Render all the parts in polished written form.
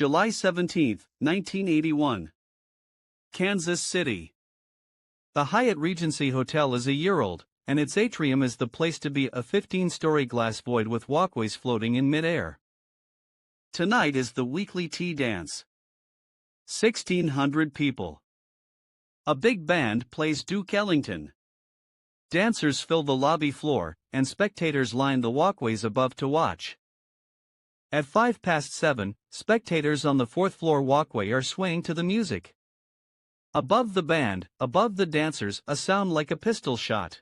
July 17, 1981. Kansas City. The Hyatt Regency Hotel is a year old, and its atrium is the place to be, a 15-story glass void with walkways floating in mid-air. Tonight is the weekly tea dance. 1,600 people. A big band plays Duke Ellington. Dancers fill the lobby floor, and spectators line the walkways above to watch. At 7:05, spectators on the fourth-floor walkway are swaying to the music. Above the band, above the dancers, a sound like a pistol shot.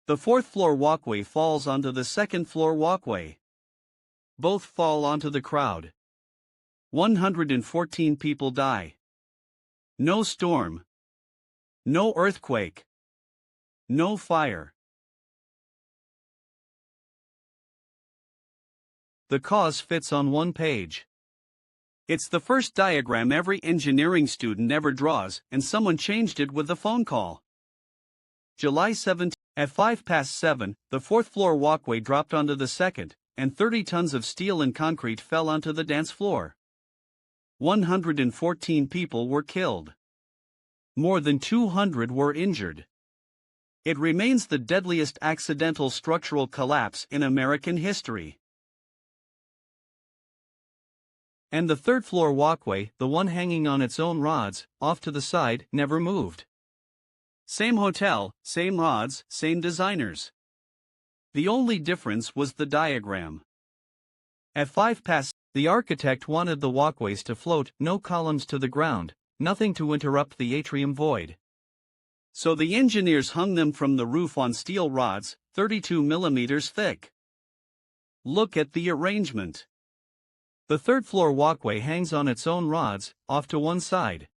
The fourth-floor walkway falls onto the second-floor walkway. Both fall onto the crowd. 114 people die. No storm. No earthquake. No fire. The cause fits on one page. It's the first diagram every engineering student ever draws, and someone changed it with a phone call. July 17. At 7:05, the fourth-floor walkway dropped onto the second, and 30 tons of steel and concrete fell onto the dance floor. 114 people were killed. More than 200 were injured. It remains the deadliest accidental structural collapse in American history. And the third-floor walkway, the one hanging on its own rods, off to the side, never moved. Same hotel, same rods, same designers. The only difference was the diagram. At 7:05, the architect wanted the walkways to float, no columns to the ground, nothing to interrupt the atrium void. So the engineers hung them from the roof on steel rods, 32 millimeters thick. Look at the arrangement. The third-floor walkway hangs on its own rods, off to one side.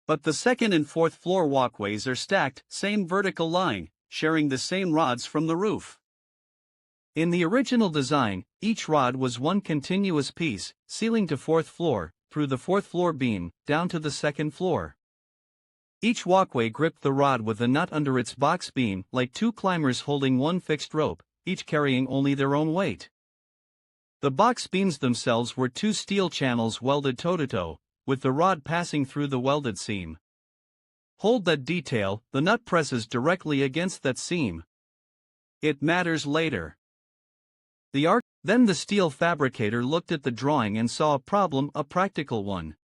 But the second and fourth-floor walkways are stacked, same vertical line, sharing the same rods from the roof. In the original design, each rod was one continuous piece, ceiling to fourth floor, through the fourth-floor beam, down to the second floor. Each walkway gripped the rod with a nut under its box beam, like two climbers holding one fixed rope, each carrying only their own weight. The box beams themselves were two steel channels welded toe-to-toe, with the rod passing through the welded seam. Hold that detail, the nut presses directly against that seam. It matters later. Then the steel fabricator looked at the drawing and saw a problem, a practical one.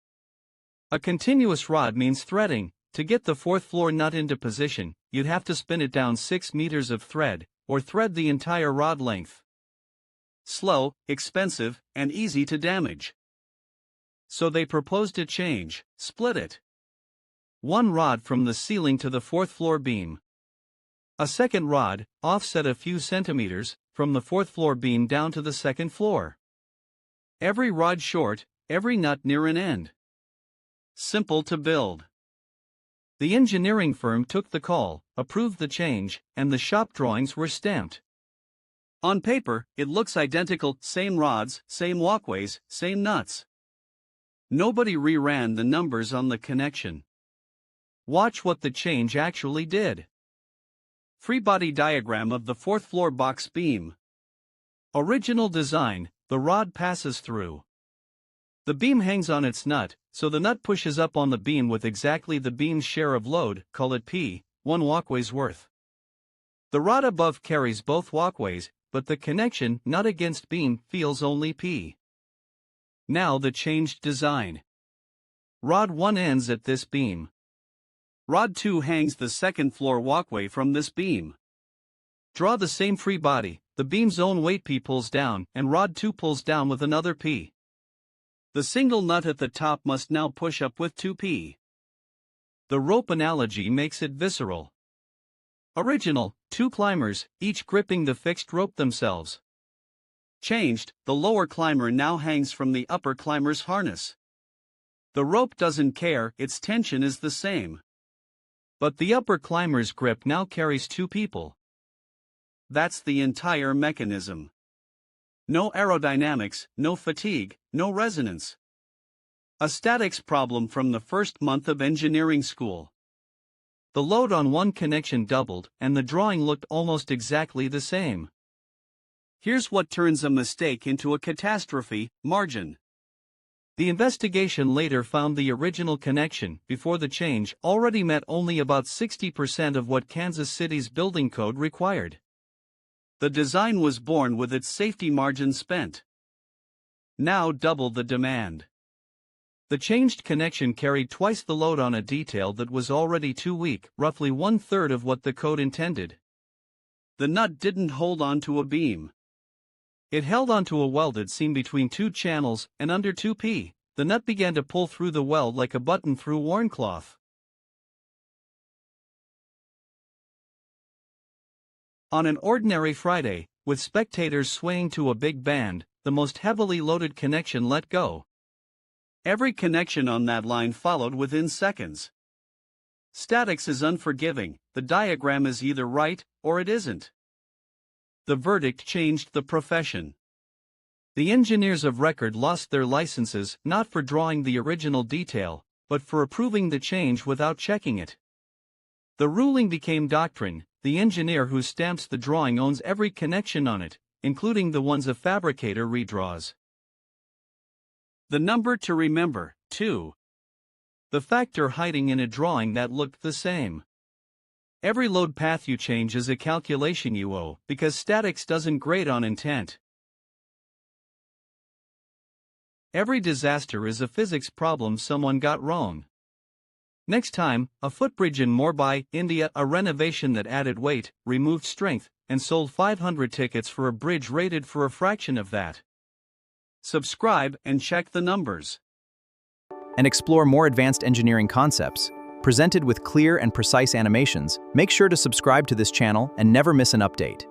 A continuous rod means threading. To get the fourth-floor nut into position, you'd have to spin it down 6 meters of thread, or thread the entire rod length. Slow, expensive, and easy to damage. So they proposed a change: split it. One rod from the ceiling to the fourth-floor beam. A second rod, offset a few centimeters, from the fourth-floor beam down to the second floor. Every rod short, every nut near an end. Simple to build. The engineering firm took the call, approved the change, and the shop drawings were stamped. On paper, it looks identical: same rods, same walkways, same nuts. Nobody reran the numbers on the connection. Watch what the change actually did. Free-body diagram of the fourth-floor box beam. Original design: the rod passes through. The beam hangs on its nut, so the nut pushes up on the beam with exactly the beam's share of load, call it P, one walkway's worth. The rod above carries both walkways, but the connection, nut against beam, feels only P. Now the changed design. Rod 1 ends at this beam. Rod 2 hangs the second-floor walkway from this beam. Draw the same free body, the beam's own weight P pulls down, and rod 2 pulls down with another P. The single nut at the top must now push up with 2P. The rope analogy makes it visceral. Original: 2 climbers, each gripping the fixed rope themselves. Changed: the lower climber now hangs from the upper climber's harness. The rope doesn't care, its tension is the same. But the upper climber's grip now carries 2 people. That's the entire mechanism. No aerodynamics, no fatigue, no resonance. A statics problem from the first month of engineering school. The load on one connection doubled, and the drawing looked almost exactly the same. Here's what turns a mistake into a catastrophe: margin. The investigation later found the original connection, before the change, already met only about 60% of what Kansas City's building code required. The design was born with its safety margin spent. Now double the demand. The changed connection carried twice the load on a detail that was already too weak, roughly 1/3 of what the code intended. The nut didn't hold onto a beam. It held onto a welded seam between two channels, and under 2p, the nut began to pull through the weld like a button through worn cloth. On an ordinary Friday, with spectators swaying to a big band, the most heavily loaded connection let go. Every connection on that line followed within seconds. Statics is unforgiving. The diagram is either right, or it isn't. The verdict changed the profession. The engineers of record lost their licenses not for drawing the original detail, but for approving the change without checking it. The ruling became doctrine. The engineer who stamps the drawing owns every connection on it, including the ones a fabricator redraws. The number to remember: 2. The factor hiding in a drawing that looked the same. Every load path you change is a calculation you owe, because statics doesn't grade on intent. Every disaster is a physics problem someone got wrong. Next time, a footbridge in Mumbai, India, a renovation that added weight, removed strength, and sold 500 tickets for a bridge rated for a fraction of that. Subscribe and check the numbers. And explore more advanced engineering concepts, presented with clear and precise animations. Make sure to subscribe to this channel and never miss an update.